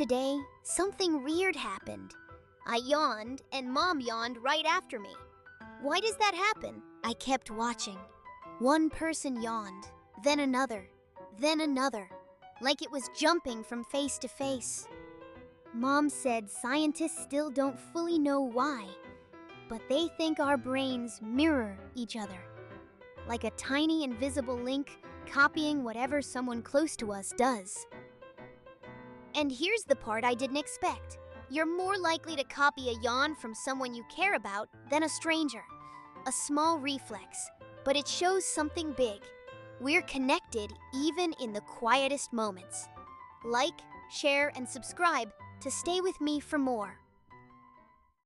Today, something weird happened. I yawned and Mom yawned right after me. Why does that happen? I kept watching. One person yawned, then another, like it was jumping from face to face. Mom said scientists still don't fully know why, but they think our brains mirror each other, like a tiny invisible link copying whatever someone close to us does. And here's the part I didn't expect. You're more likely to copy a yawn from someone you care about than a stranger. A small reflex, but it shows something big. We're connected even in the quietest moments. Like, share, and subscribe to stay with me for more.